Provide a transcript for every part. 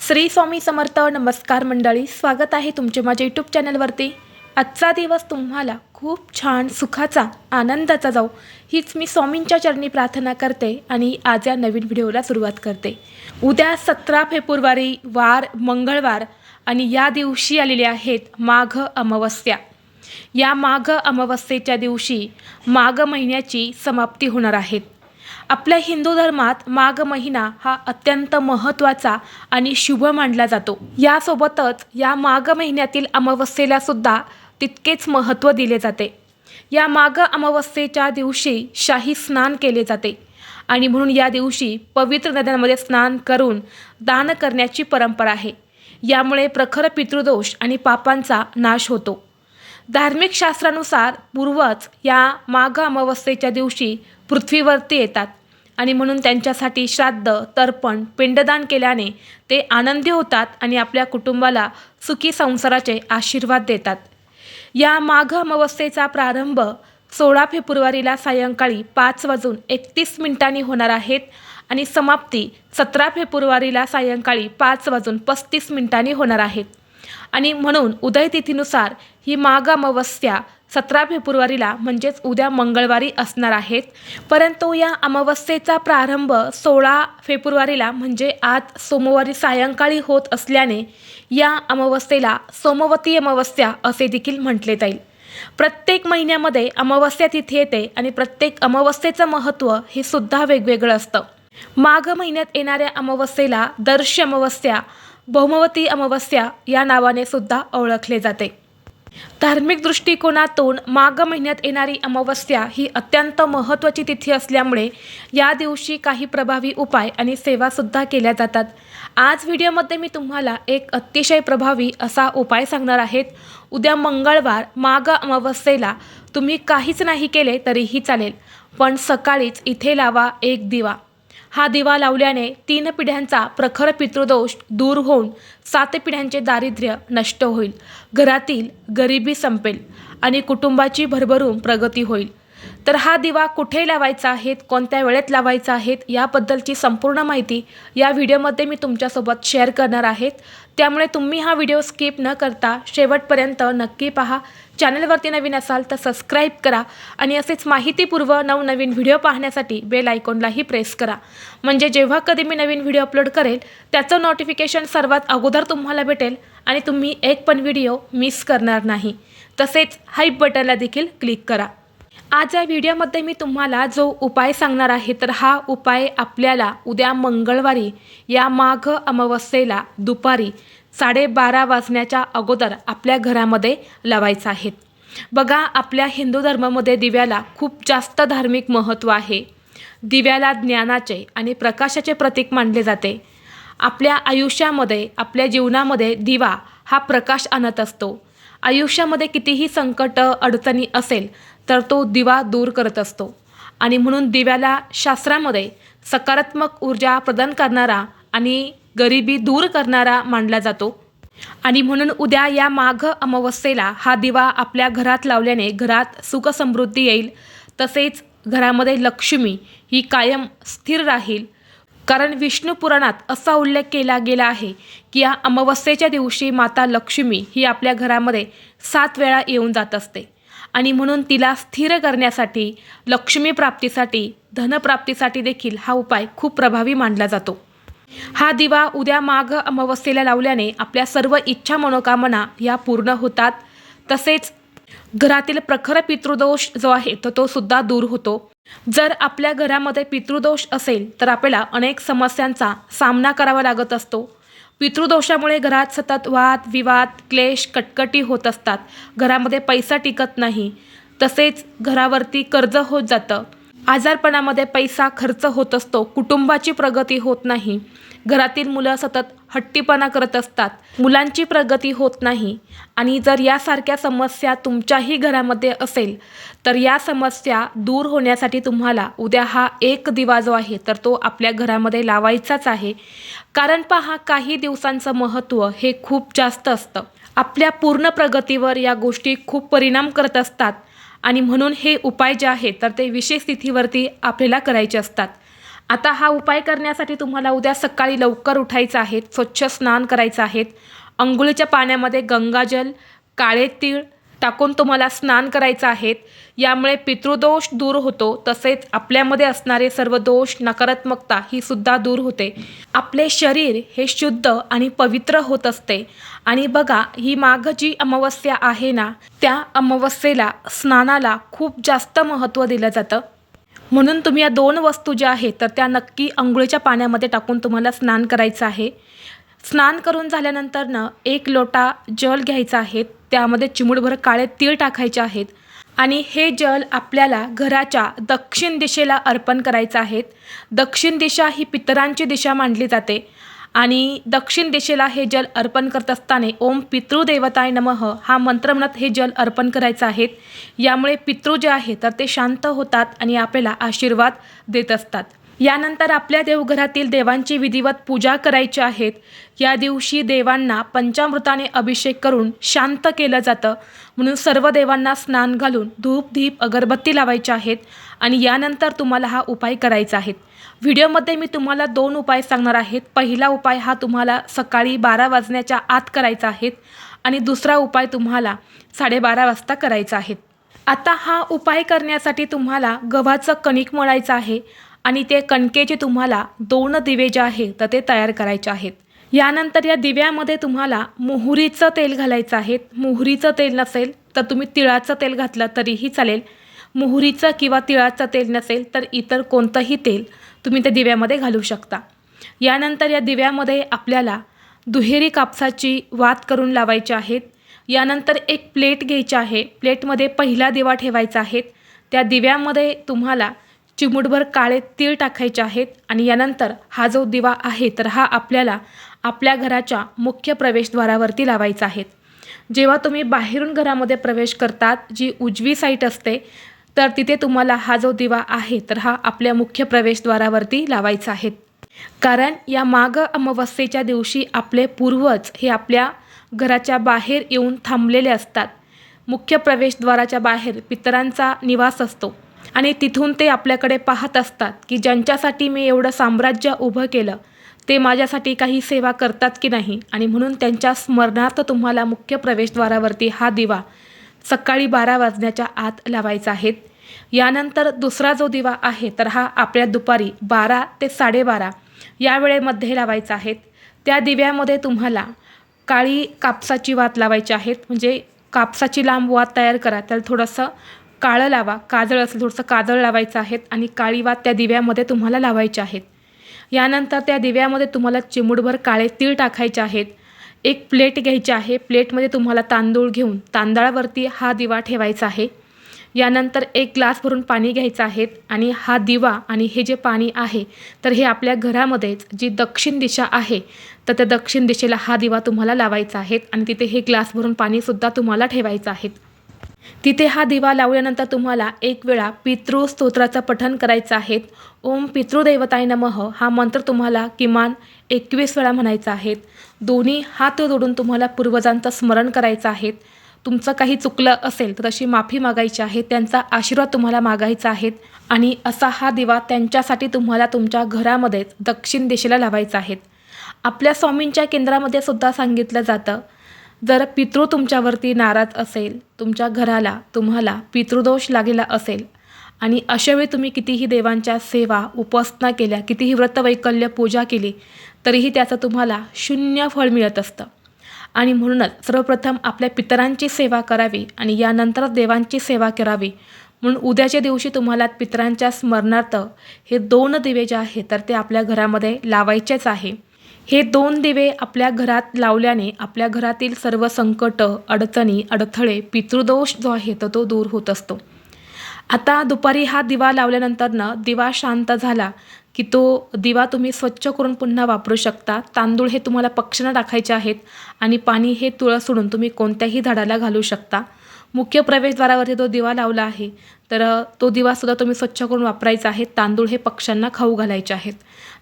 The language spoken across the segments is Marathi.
श्री स्वामी समर्थ. नमस्कार मंडळी, स्वागत आहे तुमचे माझ्या यूट्यूब चॅनलवरती. आजचा दिवस तुम्हाला खूप छान सुखाचा आनंदाचा जाऊ हीच मी स्वामींच्या चरणी प्रार्थना करते आणि आज या नवीन व्हिडिओला सुरुवात करते. उद्या 17 फेब्रुवारी वार मंगळवार आणि या दिवशी आलेले आहेत माघ अमावस्या. या माघ अमावस्येच्या दिवशी माघ महिन्याची समाप्ती होणार आहे. आपल्या हिंदू धर्मात माघ महिना हा अत्यंत महत्त्वाचा आणि शुभ मानला जातो. यासोबतच या माघ महिन्यातील अमावस्येला सुद्धा तितकेच महत्त्व दिले जाते. या माघ अमावस्येच्या दिवशी शाही स्नान केले जाते आणि म्हणून या दिवशी पवित्र नद्यांमध्ये स्नान करून दान करण्याची परंपरा आहे. यामुळे प्रखर पितृदोष आणि पापांचा नाश होतो. धार्मिक शास्त्रानुसार पूर्वज या माघ अमावस्येच्या दिवशी पृथ्वीवरती येतात आणि म्हणून त्यांच्यासाठी श्राद्ध, तर्पण, पिंडदान केल्याने ते आनंदी होतात आणि आपल्या कुटुंबाला सुखी संसाराचे आशीर्वाद देतात. या माघ अमावस्येचा प्रारंभ 16 फेब्रुवारीला सायंकाळी 5:31 होणार आहेत आणि समाप्ती 17 फेब्रुवारीला सायंकाळी 5:35 होणार आहेत. आणि म्हणून उदय तिथीनुसार ही माघ अमावस्या 17 फेब्रुवारीला म्हणजेच उद्या मंगळवारी असणार आहेत. परंतु या अमावस्येचा प्रारंभ 16 फेब्रुवारीला म्हणजे आज सोमवारी सायंकाळी होत असल्याने या अमावस्येला सोमवती अमावस्या असे देखील म्हटले जाईल. प्रत्येक महिन्यामध्ये अमावस्या तिथी येते आणि प्रत्येक अमावस्येचं महत्त्व हे सुद्धा वेगवेगळं असतं. माघ महिन्यात येणाऱ्या अमावस्येला दर्श अमावस्या, भौमवती अमावस्या या नावाने सुद्धा ओळखले जाते. धार्मिक दृष्टिकोनातून माघ महिन्यात येणारी अमावस्या ही अत्यंत महत्त्वाची तिथी असल्यामुळे या दिवशी काही प्रभावी उपाय आणि सेवासुद्धा केल्या जातात. आज व्हिडिओमध्ये मी तुम्हाला एक अतिशय प्रभावी असा उपाय सांगणार आहेत. उद्या मंगळवार माघ अमावस्येला तुम्ही काहीच नाही केले तरीही चालेल, पण सकाळीच इथे लावा एक दिवा. हा दिवा लावल्याने 3 पिढ्यांचा प्रखर पितृदोष दूर होऊन 7 पिढ्यांचे दारिद्र्य नष्ट होईल, घरातील गरिबी संपेल आणि कुटुंबाची भरभरून प्रगती होईल. तर हा दिवा कुठे लावायचा आहे, कोणत्या वेळेत लावायचा आहे याबद्दलची संपूर्ण माहिती या व्हिडिओमध्ये मी तुमच्यासोबत शेअर करणार आहे. त्यामुळे तुम्ही हा व्हिडिओ स्किप न करता शेवटपर्यंत नक्की पहा. चॅनलवरती नवीन असाल तर सबस्क्राईब करा आणि असेच माहितीपूर्व नवनवीन व्हिडिओ पाहण्यासाठी बेल आयकॉनलाही प्रेस करा. म्हणजे जेव्हा कधी मी नवीन व्हिडिओ अपलोड करेल त्याचं नोटिफिकेशन सर्वात अगोदर तुम्हाला भेटेल आणि तुम्ही एक पण व्हिडिओ मिस करणार नाही. तसेच हाईप बटनला देखील क्लिक करा. आज या व्हिडिओमध्ये मी तुम्हाला जो उपाय सांगणार आहे तर हा उपाय आपल्याला उद्या मंगळवारी या माघ अमावस्येला दुपारी 12:30 वाजण्याच्या अगोदर आपल्या घरामध्ये लावायचा आहे. बघा, आपल्या हिंदू धर्मामध्ये दिव्याला खूप जास्त धार्मिक महत्त्व आहे. दिव्याला ज्ञानाचे आणि प्रकाशाचे प्रतीक मानले जाते. आपल्या आयुष्यामध्ये, आपल्या जीवनामध्ये दिवा हा प्रकाश आणत असतो. आयुष्यामध्ये कितीही संकट अडचणी असेल तर तो दिवा दूर करत असतो आणि म्हणून दिव्याला शास्त्रामध्ये सकारात्मक ऊर्जा प्रदान करणारा आणि गरिबी दूर करणारा मानला जातो. आणि म्हणून उद्या या माघ अमावस्येला हा दिवा आपल्या घरात लावल्याने घरात सुख समृद्धी येईल. तसेच घरामध्ये लक्ष्मी ही कायम स्थिर राहील. कारण विष्णू पुराणात असा उल्लेख केला गेला आहे की या अमावस्येच्या दिवशी माता लक्ष्मी ही आपल्या घरामध्ये 7 वेळा येऊन जात असते आणि म्हणून तिला स्थिर करण्यासाठी, लक्ष्मी प्राप्तीसाठी, धनप्राप्तीसाठी देखील हा उपाय खूप प्रभावी मानला जातो. हा दिवा उद्या माघ अमावस्येला लावल्याने आपल्या सर्व इच्छा मनोकामना या पूर्ण होतात. तसेच घरातील प्रखर पितृदोष जो आहे तो सुद्धा दूर होतो. जर आपल्या घरामध्ये पितृदोष असेल तर आपल्याला अनेक समस्यांचा सामना करावा लागत असतो. पितृदोषामुळे घरात सतत वाद विवाद, क्लेश, कटकटी होत असतात. घरामध्ये पैसा टिकत नाही. तसेच घरावरती कर्ज होत जातं. आजारपणामध्ये पैसा खर्च होत असतो. कुटुंबाची प्रगती होत नाही. घरातील मुलं सतत हट्टीपणा करत असतात. मुलांची प्रगती होत नाही. आणि जर यासारख्या समस्या तुमच्याही घरामध्ये असेल तर या समस्या दूर होण्यासाठी तुम्हाला उद्या हा एक दिवा जो आहे तर तो आपल्या घरामध्ये लावायचाच आहे. कारण पहा, काही दिवसांचं महत्त्व हे खूप जास्त असतं. आपल्या पूर्ण प्रगतीवर या गोष्टी खूप परिणाम करत असतात आणि म्हणून हे उपाय जे आहेत तर ते विशेष तिथीवरती आपल्याला करायचे असतात. आता हा उपाय करण्यासाठी तुम्हाला उद्या सकाळी लवकर उठायचं आहे, स्वच्छ स्नान करायचं आहे. अंघोळीच्या पाण्यामध्ये गंगाजल, काळे तीळ टाकून तुम्हाला स्नान करायचं आहे. यामुळे पितृदोष दूर होतो, तसेच आपल्यामध्ये असणारे सर्व दोष, नकारात्मकता ही सुद्धा दूर होते. आपले शरीर हे शुद्ध आणि पवित्र होत असते. आणि बघा, ही माघ जी अमावस्या आहे ना, त्या अमावस्येला स्नानाला खूप जास्त महत्त्व दिलं जातं. म्हणून तुम्ही या 2 वस्तू ज्या आहेत तर त्या नक्की अंघोळीच्या पाण्यामध्ये टाकून तुम्हाला स्नान करायचं आहे. स्नान करून झाल्यानंतर 1 लोटा जल घ्यायचा आहे. त्यामध्ये चिमूटभर काळे तीळ टाकायचे आहेत आणि हे जल आपल्याला घराच्या दक्षिण दिशेला अर्पण करायचं आहे. दक्षिण दिशा ही पितरांची दिशा मानली जाते आणि दक्षिण दिशेला हे जल अर्पण करत असताना ओम पितृदेवताय नमः हा मंत्र म्हणत हे जल अर्पण करायचं आहे. यामुळे पितृ जे आहे तर ते शांत होतात आणि आपल्याला आशीर्वाद देत असतात. यानंतर आपल्या देवघरातील देवांची विधिवत पूजा करायची आहेत. या दिवशी देवांना पंचामृताने अभिषेक करून शांत केलं जातं. म्हणून सर्व देवांना स्नान घालून धूप दीप अगरबत्ती लावायचे आहेत आणि यानंतर तुम्हाला हा उपाय करायचा आहे. व्हिडिओमध्ये मी तुम्हाला 2 उपाय सांगणार आहेत. पहिला उपाय हा तुम्हाला सकाळी 12 वाजण्याच्या आत करायचा आहे आणि दुसरा उपाय तुम्हाला 12:30 वाजता करायचा आहे. आता हा उपाय करण्यासाठी तुम्हाला गव्हाचं कणिक मळायचं आहे आणि ते कणकेचे तुम्हाला 2 दिवे जे आहेत तर ते तयार करायचे आहेत. यानंतर या दिव्यामध्ये तुम्हाला मोहरीचं तेल घालायचं आहे. मोहरीचं तेल नसेल तर तुम्ही तिळाचं तेल घातलं तरीही चालेल. मोहरीचं किंवा तिळाचं तेल नसेल तर इतर कोणतंही तेल तुम्ही त्या दिव्यामध्ये घालू शकता. यानंतर या दिव्यामध्ये आपल्याला दुहेरी कापसाची वात करून लावायची आहेत. यानंतर एक प्लेट घ्यायची आहे. प्लेटमध्ये पहिला दिवा ठेवायचा आहे. त्या दिव्यामध्ये तुम्हाला चिमूटभर काळे तीळ टाकायचे आहेत आणि यानंतर हा जो दिवा आहे तर हा आपल्याला आपल्या घराच्या मुख्य प्रवेशद्वारावरती लावायचा आहे. जेव्हा तुम्ही बाहेरून घरामध्ये प्रवेश करतात, जी उजवी साईड असते, तर तिथे तुम्हाला हा जो दिवा आहे तर हा आपल्या मुख्य प्रवेशद्वारावरती लावायचा आहे. कारण या माघ अमावस्येच्या दिवशी आपले पूर्वज हे आपल्या घराच्या बाहेर येऊन थांबलेले असतात. मुख्य प्रवेशद्वाराच्या बाहेर पितरांचा निवास असतो आणि तिथून ते आपल्याकडे पाहत असतात की ज्यांच्यासाठी मी एवढं साम्राज्य उभं केलं ते माझ्यासाठी काही सेवा करतात की नाही. आणि म्हणून त्यांच्या स्मरणार्थ तुम्हाला मुख्य प्रवेशद्वारावरती हा दिवा सकाळी 12 वाजण्याच्या आत लावायचा आहे. यानंतर दुसरा जो दिवा आहे तर हा आपल्या दुपारी 12 ते 12:30 या वेळेमध्ये लावायचा आहे. त्या दिव्यामध्ये तुम्हाला काळी कापसाची वात लावायची आहेत. म्हणजे कापसाची लांब वात तयार करा, त्याला थोडंसं काळं लावा. काजळ असेल थोडंसं काजळ लावायचं आहे आणि काळी वात त्या दिव्यामध्ये तुम्हाला लावायची आहेत. यानंतर त्या दिव्यामध्ये तुम्हाला चिमूटभर काळे तीळ टाकायचे आहेत. एक प्लेट घ्यायची आहे. प्लेटमध्ये तुम्हाला तांदूळ घेऊन तांदळावरती हा दिवा ठेवायचा आहे. यानंतर 1 ग्लास भरून पाणी घ्यायचं आहे आणि हा दिवा आणि हे जे पाणी आहे तर हे आपल्या घरामध्येच जी दक्षिण दिशा आहे तर त्या दक्षिण दिशेला हा दिवा तुम्हाला लावायचा आहे आणि तिथे हे ग्लास भरून पाणीसुद्धा तुम्हाला ठेवायचं आहे. तिथे हा दिवा लावल्यानंतर तुम्हाला 1 वेळा पितृस्तोत्राचं पठण करायचं आहे. ओम पितृदेवताय नमः हा मंत्र तुम्हाला किमान 21 वेळा म्हणायचा आहे. दोन्ही हात जोडून तुम्हाला पूर्वजांचं स्मरण करायचं आहे. तुमचं काही चुकलं असेल तर तशी माफी मागायची आहे. त्यांचा आशीर्वाद तुम्हाला मागायचा आहे आणि असा हा दिवा त्यांच्यासाठी तुम्हाला तुमच्या घरामध्येच दक्षिण दिशेला लावायचा आहे. आपल्या स्वामींच्या केंद्रामध्ये सुद्धा सांगितलं जातं, जर पितृ तुमच्यावरती नाराज असेल, तुमच्या घराला तुम्हाला पितृदोष लागलेला असेल आणि अशावेळी तुम्ही कितीही देवांच्या सेवा उपासना केल्या, कितीही व्रतवैकल्य पूजा केली तरीही त्याचं तुम्हाला 0 फळ मिळत असतं. आणि म्हणूनच सर्वप्रथम आपल्या पितरांची सेवा करावी आणि यानंतर देवांची सेवा करावी. म्हणून उद्याच्या दिवशी तुम्हाला पितरांच्या स्मरणार्थ हे 2 दिवे जे आहेत तर ते आपल्या घरामध्ये लावायचेच आहे. हे 2 दिवे आपल्या घरात लावल्याने आपल्या घरातील सर्व संकट, अडचणी, अडथळे, पितृदोष जो आहे तर तो दूर होत असतो. आता दुपारी हा दिवा लावल्यानंतर दिवा शांत झाला की तो दिवा तुम्ही स्वच्छ करून पुन्हा वापरू शकता. तांदूळ हे तुम्हाला पक्षांना टाकायचे आहेत आणि पाणी हे तुळस सोडून तुम्ही कोणत्याही झाडाला घालू शकता. मुख्य प्रवेशद्वारावरती तो दिवा लावला आहे तर तो दिवासुद्धा तुम्ही स्वच्छ करून वापरायचा आहे. तांदूळ हे पक्ष्यांना खाऊ घालायचे आहेत.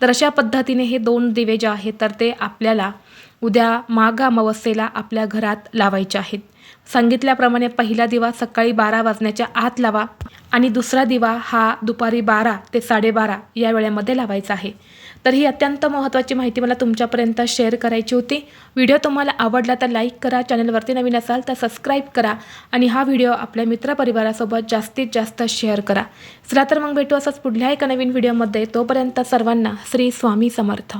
तर अशा पद्धतीने हे 2 दिवे जे आहेत तर ते आपल्याला उद्या माघ अमावस्येला आपल्या घरात लावायचे आहेत. सांगितल्याप्रमाणे पहिला दिवा सकाळी 12 वाजण्याच्या आत लावा आणि दुसरा दिवा हा दुपारी 12 ते 12:30 या वेळेमध्ये लावायचा आहे. तर ही अत्यंत महत्त्वाची माहिती मला तुमच्यापर्यंत शेअर करायची होती. व्हिडिओ तुम्हाला आवडला तर लाईक करा, चॅनलवरती नवीन असाल तर सबस्क्राईब करा आणि हा व्हिडिओ आपल्या मित्रपरिवारासोबत जास्तीत जास्त शेअर करा. चला तर मग भेटू असंच पुढल्या एका नवीन व्हिडिओमध्ये. तोपर्यंत सर्वांना श्री स्वामी समर्थ.